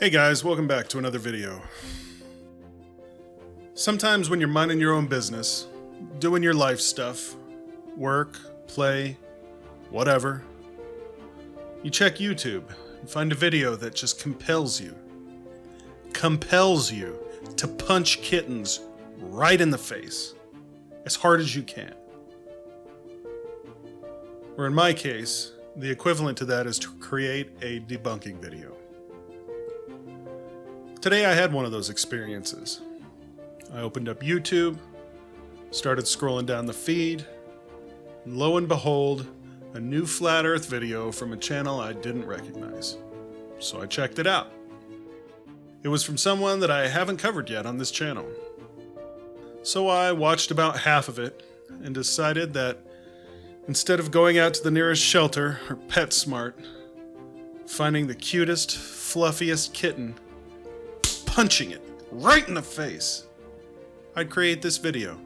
Hey guys, welcome back to another video. Sometimes when you're minding your own business, doing your life stuff, work, play, whatever, you check YouTube and find a video that just compels you to punch kittens right in the face, as hard as you can. Or in my case, the equivalent to that is to create a debunking video. Today I had one of those experiences. I opened up YouTube, started scrolling down the feed, and lo and behold, a new flat earth video from a channel I didn't recognize. So I checked it out. It was from someone that I haven't covered yet on this channel. So I watched about half of it and decided that instead of going out to the nearest shelter or PetSmart, finding the cutest, fluffiest kitten, punching it right in the face, I'd create this video.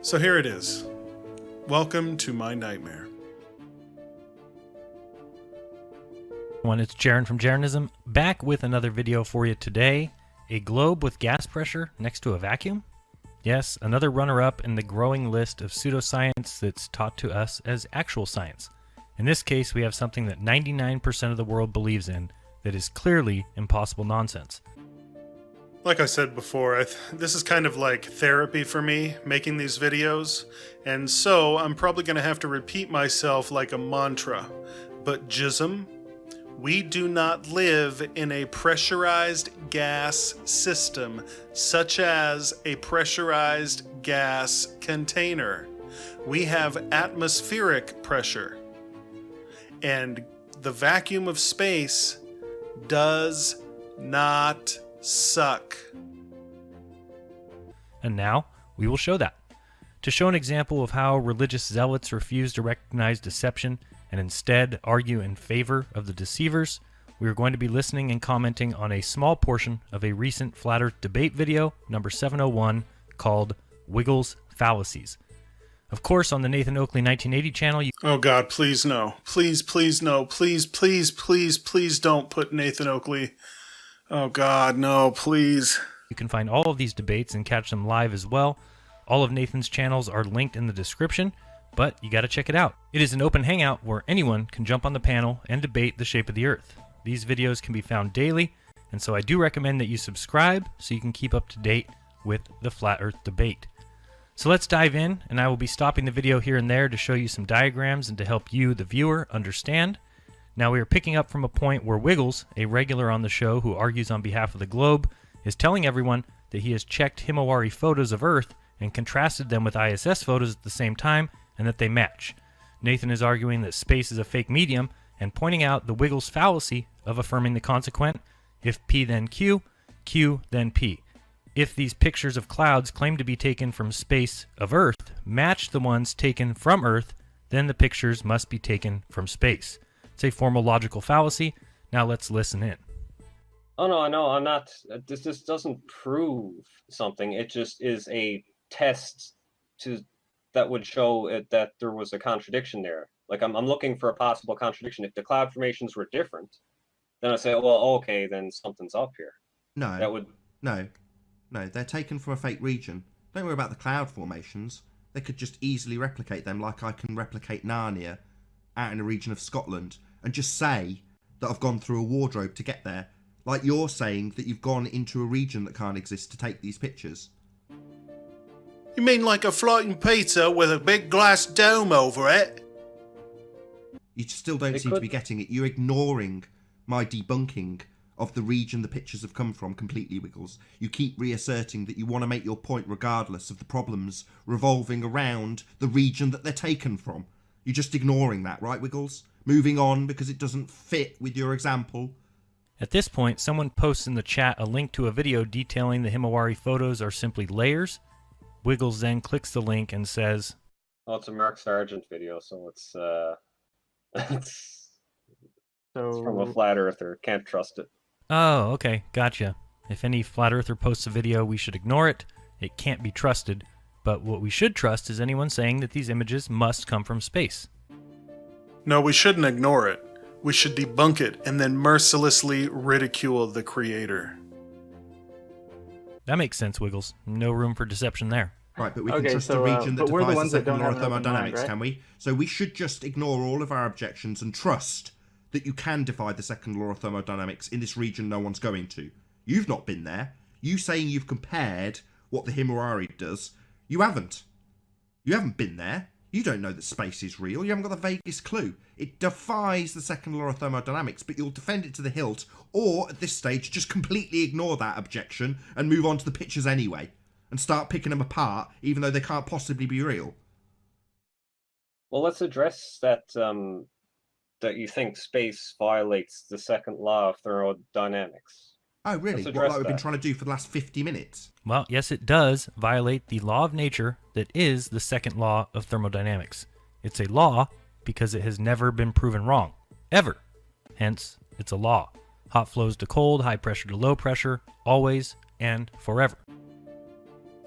So here it is. Welcome to my nightmare. It's Jaren from Jism, back with another video for you today. A globe with gas pressure next to a vacuum? Yes, another runner-up in the growing list of pseudoscience that's taught to us as actual science. In this case, we have something that 99% of the world believes in that is clearly impossible nonsense. Like I said before, this is kind of like therapy for me, making these videos, and so I'm probably going to have to repeat myself like a mantra. But Jism, we do not live in a pressurized gas system, such as a pressurized gas container. We have atmospheric pressure, and the vacuum of space does not suck. And now, we will show that. To show an example of how religious zealots refuse to recognize deception and instead argue in favor of the deceivers, we are going to be listening and commenting on a small portion of a recent Flat Earth debate video, number 701, called Wiggles Fallacies. Of course, on the Nathan Oakley 1980 channel, Oh God, please no. Please, please no. Please, please, please, please don't put Nathan Oakley. Oh God, no, please. You can find all of these debates and catch them live as well. All of Nathan's channels are linked in the description, but you gotta check it out. It is an open hangout where anyone can jump on the panel and debate the shape of the Earth. These videos can be found daily, and so I do recommend that you subscribe so you can keep up to date with the Flat Earth debate. So let's dive in, and I will be stopping the video here and there to show you some diagrams and to help you, the viewer, understand. Now we are picking up from a point where Wiggles, a regular on the show who argues on behalf of the globe, is telling everyone that he has checked Himawari photos of Earth and contrasted them with ISS photos at the same time, and that they match. Nathan is arguing that space is a fake medium and pointing out the Wiggles fallacy of affirming the consequent, if P then Q, Q then P. If these pictures of clouds claim to be taken from space of Earth match the ones taken from Earth, then the pictures must be taken from space. It's a formal logical fallacy. Now let's listen in. Oh no, I'm not. This just doesn't prove something. It just is a test that would show that there was a contradiction there. Like I'm looking for a possible contradiction. If the cloud formations were different, then I say, well, okay, then something's up here. No, that would no, they're taken from a fake region. Don't worry about the cloud formations. They could just easily replicate them, like I can replicate Narnia out in a region of Scotland, and just say that I've gone through a wardrobe to get there. Like you're saying that you've gone into a region that can't exist to take these pictures. You mean like a floating pizza with a big glass dome over it? You still don't seem to be getting it. You're ignoring my debunking of the region the pictures have come from completely, Wiggles. You keep reasserting that you want to make your point regardless of the problems revolving around the region that they're taken from. You're just ignoring that, right, Wiggles? Moving on because it doesn't fit with your example. At this point, someone posts in the chat a link to a video detailing the Himawari photos are simply layers. Wiggles then clicks the link and says, "Oh, it's a Mark Sargent video, so it's from a flat earther. Can't trust it." Oh, okay, gotcha. If any flat earther posts a video, we should ignore it. It can't be trusted. But what we should trust is anyone saying that these images must come from space. No, we shouldn't ignore it. we should debunk it and then mercilessly ridicule the creator. That makes sense, Wiggles. No room for deception there. Right, but we can trust the region that we're the defies the ones that second don't law have of an open mind, thermodynamics, right? can we? So we should just ignore all of our objections and trust that you can defy the second law of thermodynamics in this region no one's going to. You've not been there. You saying you've compared what the Himawari does. You haven't. You haven't been there. You don't know that space is real. You haven't got the vaguest clue. It defies the second law of thermodynamics, but you'll defend it to the hilt, or at this stage, just completely ignore that objection and move on to the pictures anyway, and start picking them apart, even though they can't possibly be real. Well, let's address that that you think space violates the second law of thermodynamics. Oh, really? Let's What, address like we've been that. trying to do for the last 50 minutes? Well, yes, it does violate the law of nature that is the second law of thermodynamics. It's a law because it has never been proven wrong. Ever. Hence, it's a law. Hot flows to cold, high pressure to low pressure, always and forever.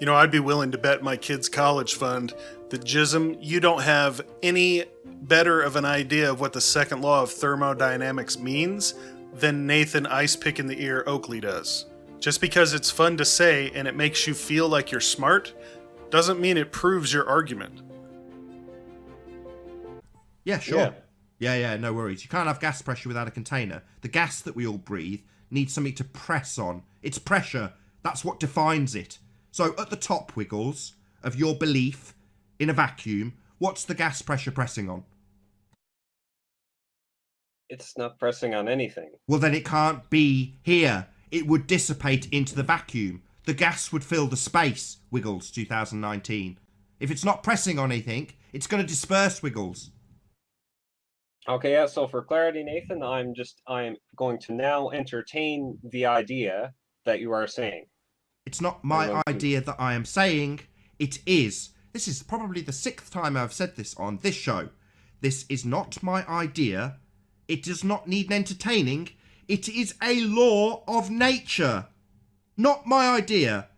You know, I'd be willing to bet my kid's college fund that Jism, you don't have any better of an idea of what the second law of thermodynamics means than Nathan Ice Pick in the Ear Oakley does. Just because it's fun to say and it makes you feel like you're smart, doesn't mean it proves your argument. Yeah, sure. Yeah. Yeah, no worries. You can't have gas pressure without a container. The gas that we all breathe needs something to press on. It's pressure. That's what defines it. So at the top, Wiggles, of your belief in a vacuum, what's the gas pressure pressing on? It's not pressing on anything. Well, then it can't be here. It would dissipate into the vacuum. The gas would fill the space, Wiggles 2019. If it's not pressing on anything, it's going to disperse, Wiggles. Okay, yeah, so for clarity, Nathan, I'm going to now entertain the idea that you are saying. It's not my idea that I am saying. It is. This is probably the 6th time I've said this on this show. This is not my idea. It does not need entertaining. It is a law of nature. Not my idea.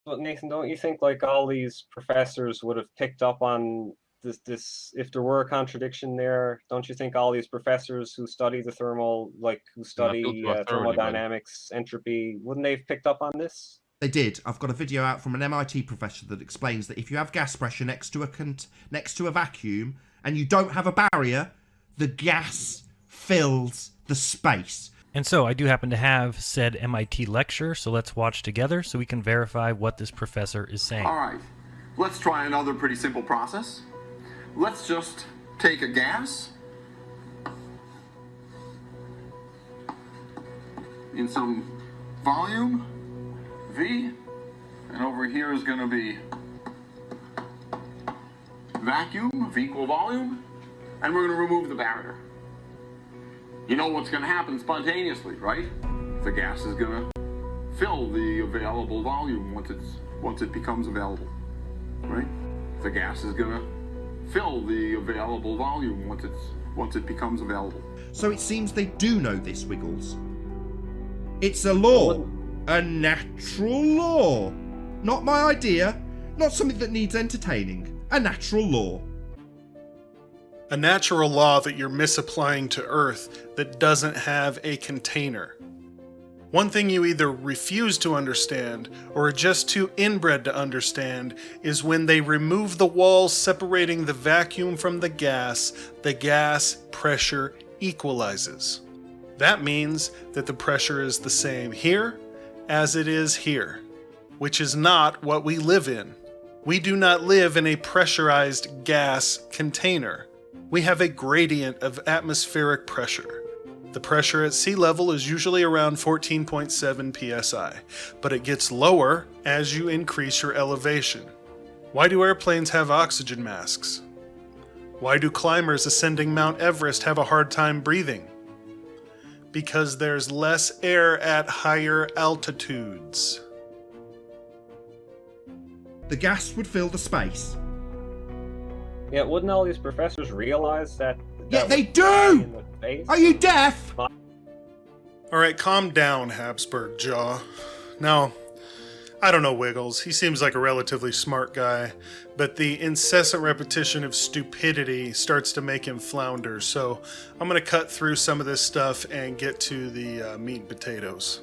But Nathan, don't you think like all these professors would have picked up on this if there were a contradiction there? Don't you think all these professors who study the thermodynamics, entropy, wouldn't they have picked up on this? They did. I've got a video out from an MIT professor that explains that if you have gas pressure next to a vacuum and you don't have a barrier, the gas fills the space. And so I do happen to have said MIT lecture, so let's watch together so we can verify what this professor is saying. All right, let's try another pretty simple process. Let's just take a gas in some volume, V, and over here is going to be vacuum of equal volume, and we're going to remove the barrier. You know what's going to happen spontaneously, right? The gas is going to fill the available volume once it becomes available, right? The gas is going to fill the available volume once it becomes available. So it seems they do know this, Wiggles. It's a law. A natural law. Not my idea. Not something that needs entertaining. A natural law. A natural law that you're misapplying to Earth that doesn't have a container. One thing you either refuse to understand or are just too inbred to understand is when they remove the walls separating the vacuum from the gas pressure equalizes. That means that the pressure is the same here as it is here, which is not what we live in. We do not live in a pressurized gas container. We have a gradient of atmospheric pressure. The pressure at sea level is usually around 14.7 psi, but it gets lower as you increase your elevation. Why do airplanes have oxygen masks? Why do climbers ascending Mount Everest have a hard time breathing? Because there's less air at higher altitudes. The gas would fill the space. Yeah, wouldn't all these professors realize that? Yeah, they in do! the face? Are you deaf? Alright, calm down, Habsburg Jaw. Now, I don't know Wiggles. He seems like a relatively smart guy, but the incessant repetition of stupidity starts to make him flounder. So I'm going to cut through some of this stuff and get to the meat and potatoes.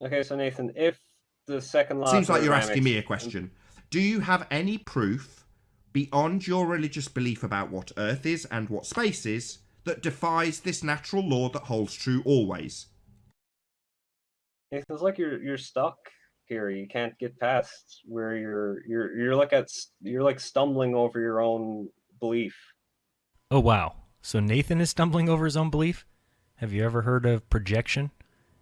Okay, so Nathan, if the second law... Seems like you're asking me a question. Do you have any proof beyond your religious belief about what Earth is and what space is that defies this natural law that holds true always? It's like you're stuck here. You can't get past where you're like stumbling over your own belief. Oh wow. So Nathan is stumbling over his own belief? Have you ever heard of projection?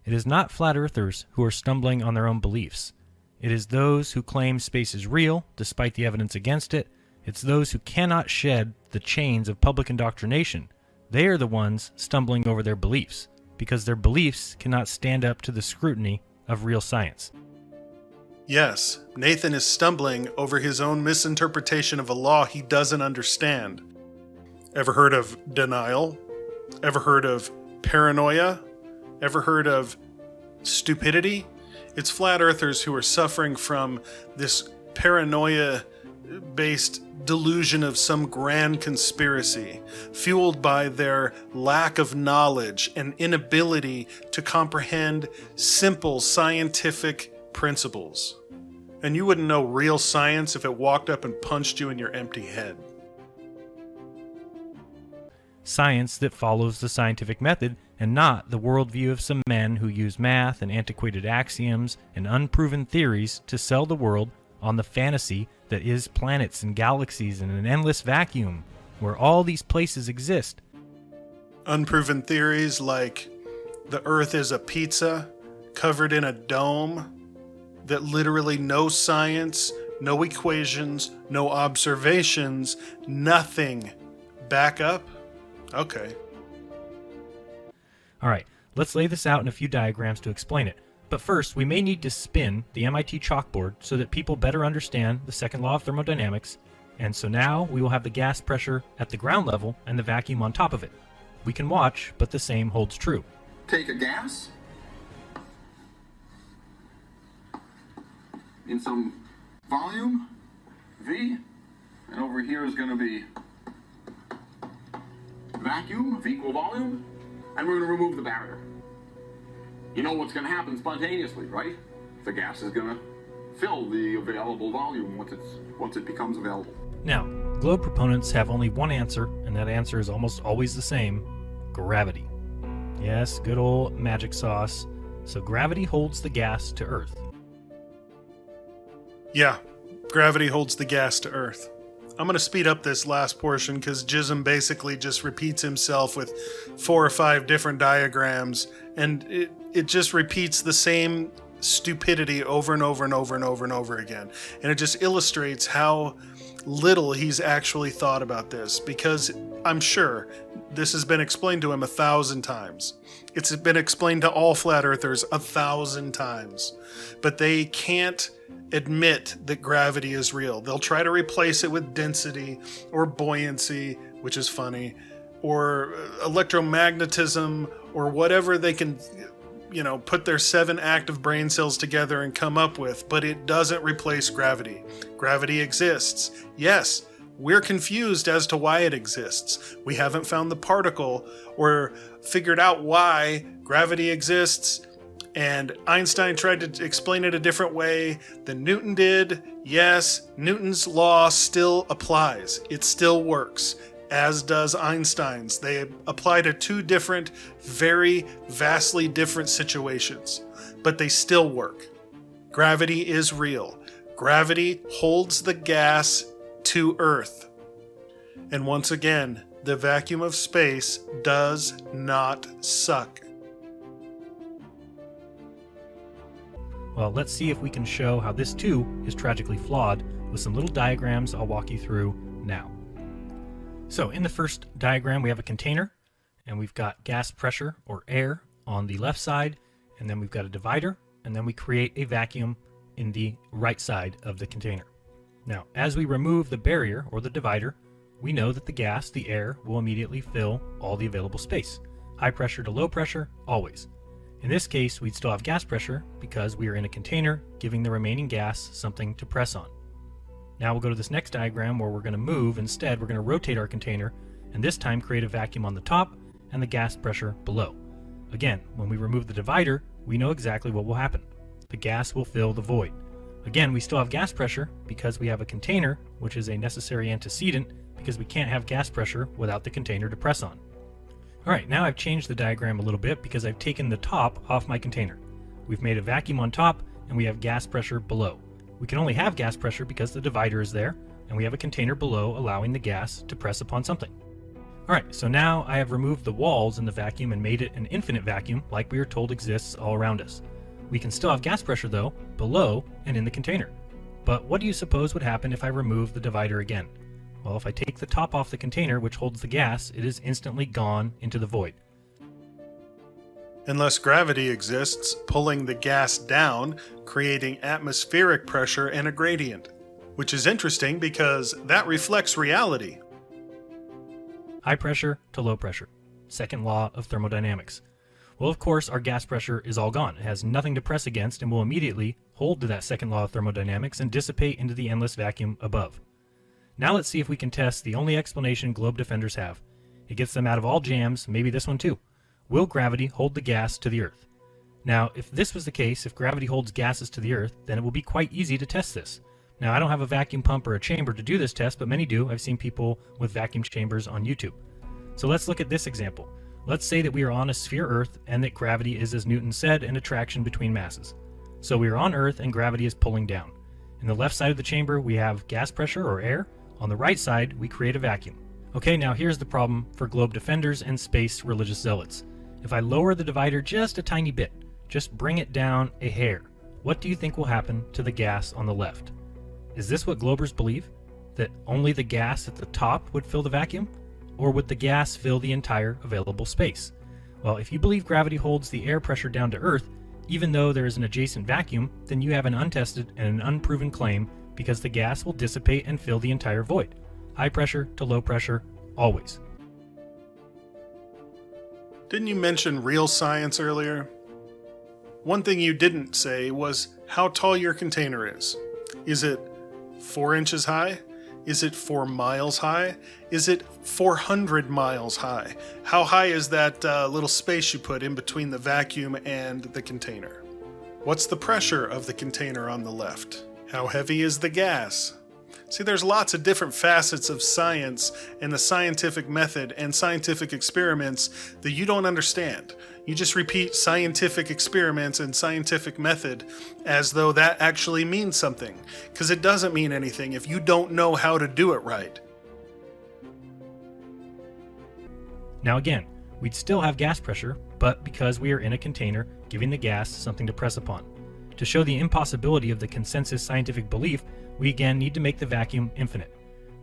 It is not flat earthers who are stumbling on their own beliefs. It is those who claim space is real, despite the evidence against it. It's those who cannot shed the chains of public indoctrination. They are the ones stumbling over their beliefs, because their beliefs cannot stand up to the scrutiny of real science. Yes, Nathan is stumbling over his own misinterpretation of a law he doesn't understand. Ever heard of denial? Ever heard of paranoia? Ever heard of stupidity? It's flat earthers who are suffering from this paranoia-based delusion of some grand conspiracy, fueled by their lack of knowledge and inability to comprehend simple scientific principles. And you wouldn't know real science if it walked up and punched you in your empty head. Science that follows the scientific method and not the worldview of some men who use math and antiquated axioms and unproven theories to sell the world on the fantasy that is planets and galaxies in an endless vacuum where all these places exist. Unproven theories like the Earth is a pizza covered in a dome that literally no science, no equations, no observations, nothing back up? Okay. All right, let's lay this out in a few diagrams to explain it. But first, we may need to spin the MIT chalkboard so that people better understand the second law of thermodynamics. And so now we will have the gas pressure at the ground level and the vacuum on top of it. We can watch, but the same holds true. Take a gas in some volume, V, and over here is going to be vacuum of equal volume, and we're going to remove the barrier. You know what's going to happen spontaneously, right? The gas is going to fill the available volume once it becomes available. Now, globe proponents have only one answer, and that answer is almost always the same: gravity. Yes, good old magic sauce. So gravity holds the gas to Earth. Yeah, gravity holds the gas to Earth. I'm going to speed up this last portion because Jism basically just repeats himself with 4 or 5 different diagrams, and it just repeats the same stupidity over and over and over and over and over again. And it just illustrates how little he's actually thought about this, because I'm sure this has been explained to him 1,000 times. It's been explained to all flat earthers 1,000 times, but they can't admit that gravity is real. They'll try to replace it with density or buoyancy, which is funny, or electromagnetism, or whatever they can, put their 7 active brain cells together and come up with, but it doesn't replace gravity. Gravity exists. Yes, we're confused as to why it exists. We haven't found the particle or figured out why gravity exists. And Einstein tried to explain it a different way than Newton did. Yes, Newton's law still applies. It still works, as does Einstein's. They apply to 2 different, very vastly different situations, but they still work. Gravity is real. Gravity holds the gas to Earth. And once again, the vacuum of space does not suck. Well, let's see if we can show how this too is tragically flawed with some little diagrams I'll walk you through now. So in the first diagram, we have a container, and we've got gas pressure or air on the left side, and then we've got a divider, and then we create a vacuum in the right side of the container. Now, as we remove the barrier or the divider, we know that the gas, the air, will immediately fill all the available space. High pressure to low pressure, always. In this case, we'd still have gas pressure because we are in a container, giving the remaining gas something to press on. Now we'll go to this next diagram where we're going to move. Instead, we're going to rotate our container, and this time create a vacuum on the top and the gas pressure below. Again, when we remove the divider, we know exactly what will happen. The gas will fill the void. Again, we still have gas pressure because we have a container, which is a necessary antecedent because we can't have gas pressure without the container to press on. Alright, now I've changed the diagram a little bit because I've taken the top off my container. We've made a vacuum on top and we have gas pressure below. We can only have gas pressure because the divider is there and we have a container below allowing the gas to press upon something. Alright, so now I have removed the walls in the vacuum and made it an infinite vacuum like we are told exists all around us. We can still have gas pressure though, below and in the container. But what do you suppose would happen if I remove the divider again? Well, if I take the top off the container which holds the gas, it is instantly gone into the void. Unless gravity exists, pulling the gas down, creating atmospheric pressure and a gradient. Which is interesting because that reflects reality. High pressure to low pressure. Second law of thermodynamics. Well, of course, our gas pressure is all gone. It has nothing to press against and will immediately hold to that second law of thermodynamics and dissipate into the endless vacuum above. Now let's see if we can test the only explanation globe defenders have. It gets them out of all jams, maybe this one too. Will gravity hold the gas to the Earth? Now, if this was the case, if gravity holds gases to the Earth, then it will be quite easy to test this. Now, I don't have a vacuum pump or a chamber to do this test, but many do. I've seen people with vacuum chambers on YouTube. So let's look at this example. Let's say that we are on a sphere Earth and that gravity is, as Newton said, an attraction between masses. So we are on Earth and gravity is pulling down. In the left side of the chamber, we have gas pressure or air. On the right side, we create a vacuum. Okay, now here's the problem for globe defenders and space religious zealots. If I lower the divider just a tiny bit, just bring it down a hair, what do you think will happen to the gas on the left? Is this what globers believe? That only the gas at the top would fill the vacuum? Or would the gas fill the entire available space? Well, if you believe gravity holds the air pressure down to Earth, even though there is an adjacent vacuum, then you have an untested and an unproven claim because the gas will dissipate and fill the entire void. High pressure to low pressure, always. Didn't you mention real science earlier? One thing you didn't say was how tall your container is. Is it 4 inches high? Is it 4 miles high? Is it 400 miles high? How high is that little space you put in between the vacuum and the container? What's the pressure of the container on the left? How heavy is the gas? See, there's lots of different facets of science and the scientific method and scientific experiments that you don't understand. You just repeat scientific experiments and scientific method as though that actually means something, because it doesn't mean anything if you don't know how to do it right. Now again, we'd still have gas pressure, but because we are in a container, giving the gas something to press upon. To show the impossibility of the consensus scientific belief, we again need to make the vacuum infinite.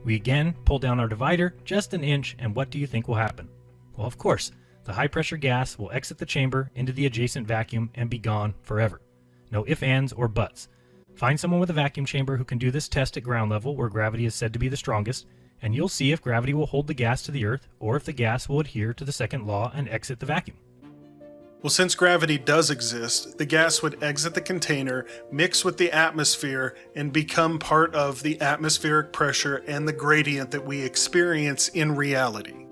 We again pull down our divider just an inch, and what do you think will happen? Well, of course, the high pressure gas will exit the chamber into the adjacent vacuum and be gone forever. No ifs, ands, or buts. Find someone with a vacuum chamber who can do this test at ground level where gravity is said to be the strongest, and you'll see if gravity will hold the gas to the Earth or if the gas will adhere to the second law and exit the vacuum. Well, since gravity does exist, the gas would exit the container, mix with the atmosphere, and become part of the atmospheric pressure and the gradient that we experience in reality.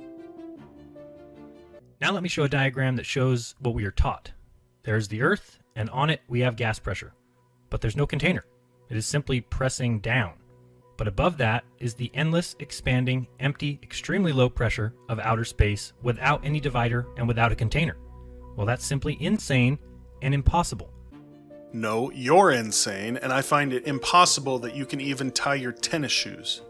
Now let me show a diagram that shows what we are taught. There's the Earth, and on it we have gas pressure. But there's no container. It is simply pressing down. But above that is the endless, expanding, empty, extremely low pressure of outer space without any divider and without a container. Well, that's simply insane and impossible. No, you're insane, and I find it impossible that you can even tie your tennis shoes.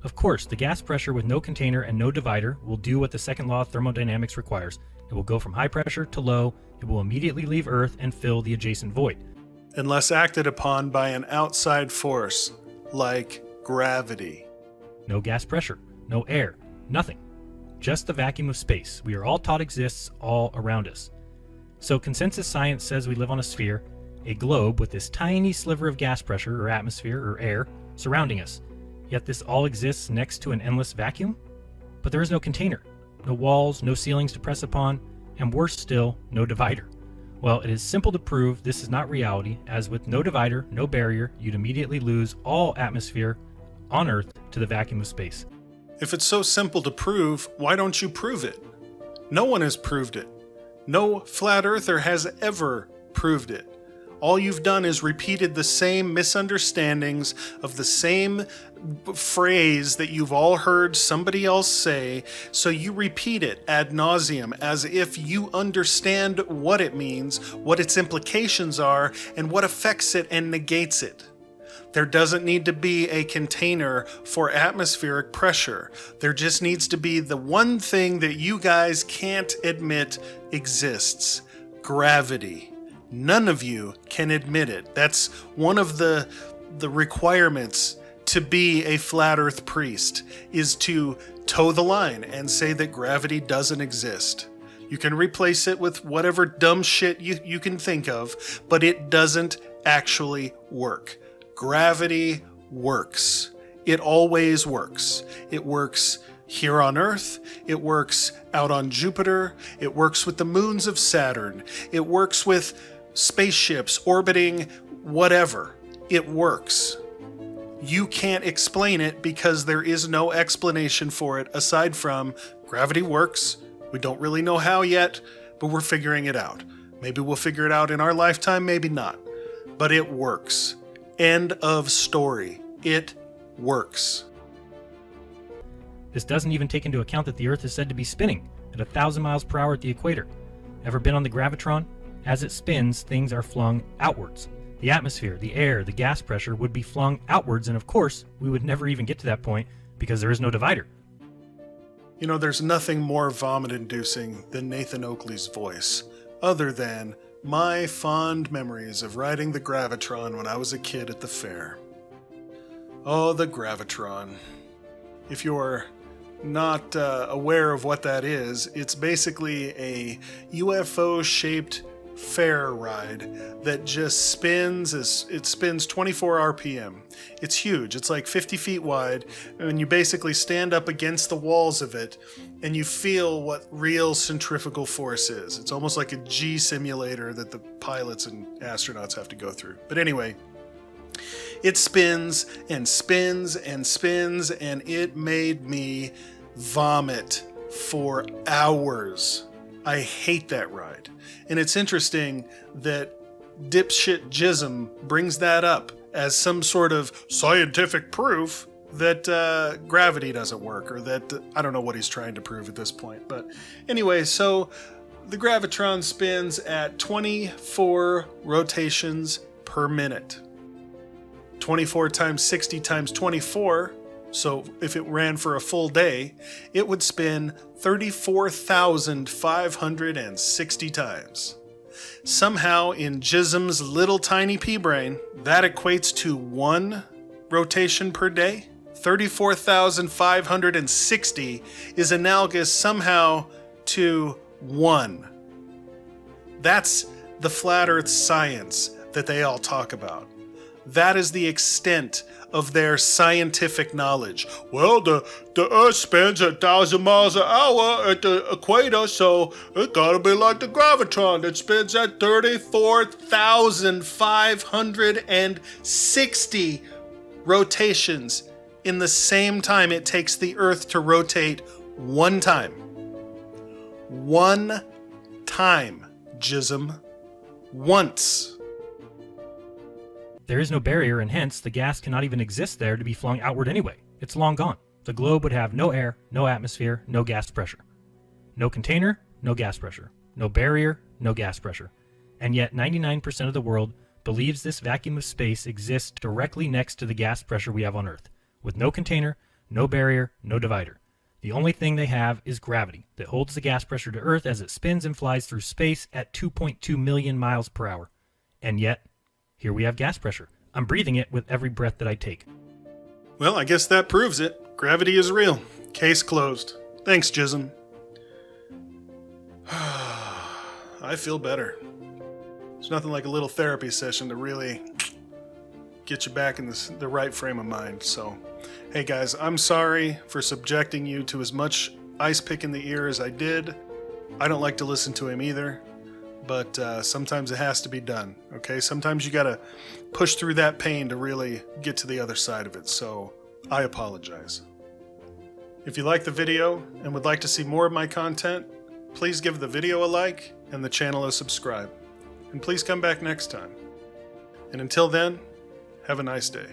Of course, the gas pressure with no container and no divider will do what the second law of thermodynamics requires. It will go from high pressure to low, it will immediately leave Earth and fill the adjacent void. Unless acted upon by an outside force, like gravity. No gas pressure, no air, nothing. Just the vacuum of space we are all taught exists all around us. So consensus science says we live on a sphere, a globe with this tiny sliver of gas pressure or atmosphere or air surrounding us. Yet this all exists next to an endless vacuum? But there is no container, no walls, no ceilings to press upon, and worse still, no divider. Well, it is simple to prove this is not reality, as with no divider, no barrier, you'd immediately lose all atmosphere on Earth to the vacuum of space. If it's so simple to prove, why don't you prove it? No one has proved it. No flat earther has ever proved it. All you've done is repeated the same misunderstandings of the same phrase that you've all heard somebody else say, so you repeat it ad nauseum as if you understand what it means, what its implications are, and what affects it and negates it. There doesn't need to be a container for atmospheric pressure. There just needs to be the one thing that you guys can't admit exists: gravity. None of you can admit it. That's one of the requirements to be a flat earth priest, is to toe the line and say that gravity doesn't exist. You can replace it with whatever dumb shit you can think of, but it doesn't actually work. Gravity works. It always works. It works here on Earth. It works out on Jupiter. It works with the moons of Saturn. It works with spaceships orbiting whatever. It works. You can't explain it because there is no explanation for it aside from gravity works. We don't really know how yet, but we're figuring it out. Maybe we'll figure it out in our lifetime, maybe not. But it works. End of story. It works. This doesn't even take into account that the Earth is said to be spinning at 1,000 miles per hour at the equator. Ever been on the gravitron? As it spins, things are flung outwards. The atmosphere, the air, the gas pressure would be flung outwards, and of course, we would never even get to that point because there is no divider. You know, there's nothing more vomit-inducing than Nathan Oakley's voice, other than my fond memories of riding the gravitron when I was a kid at the fair. Oh, the gravitron. If you're not aware of what that is, it's basically a UFO-shaped fair ride that just spins. It spins 24 RPM. It's huge. It's like 50 feet wide, and you basically stand up against the walls of it and you feel what real centrifugal force is. It's almost like a G simulator that the pilots and astronauts have to go through. But anyway, it spins and spins and spins, and it made me vomit for hours. I hate that ride. And it's interesting that dipshit Jism brings that up as some sort of scientific proof that gravity doesn't work, or that I don't know what he's trying to prove at this point. But anyway, so the gravitron spins at 24 rotations per minute. 24 times 60 times 24. So if it ran for a full day, it would spin 34,560 times. Somehow in Jism's little tiny pea brain, that equates to 1 rotation per day. 34,560 is analogous somehow to 1. That's the flat earth science that they all talk about. That is the extent of their scientific knowledge. Well, the Earth spins at 1,000 miles an hour at the equator, so it gotta be like the gravitron that spins at 34,560 rotations in the same time it takes the Earth to rotate one time. One time, Jism. Once. There is no barrier, and hence the gas cannot even exist there to be flung outward anyway. It's long gone. The globe would have no air, no atmosphere, no gas pressure. No container, no gas pressure. No barrier, no gas pressure. And yet 99% of the world believes this vacuum of space exists directly next to the gas pressure we have on Earth, with no container, no barrier, no divider. The only thing they have is gravity that holds the gas pressure to Earth as it spins and flies through space at 2.2 million miles per hour. And yet, here we have gas pressure. I'm breathing it with every breath that I take. Well, I guess that proves it. Gravity is real. Case closed. Thanks, Jism. I feel better. There's nothing like a little therapy session to really get you back in the right frame of mind. So, hey guys, I'm sorry for subjecting you to as much ice pick in the ear as I did. I don't like to listen to him either, but sometimes it has to be done, okay? Sometimes you gotta push through that pain to really get to the other side of it, so I apologize. If you like the video and would like to see more of my content, please give the video a like and the channel a subscribe. And please come back next time. And until then, have a nice day.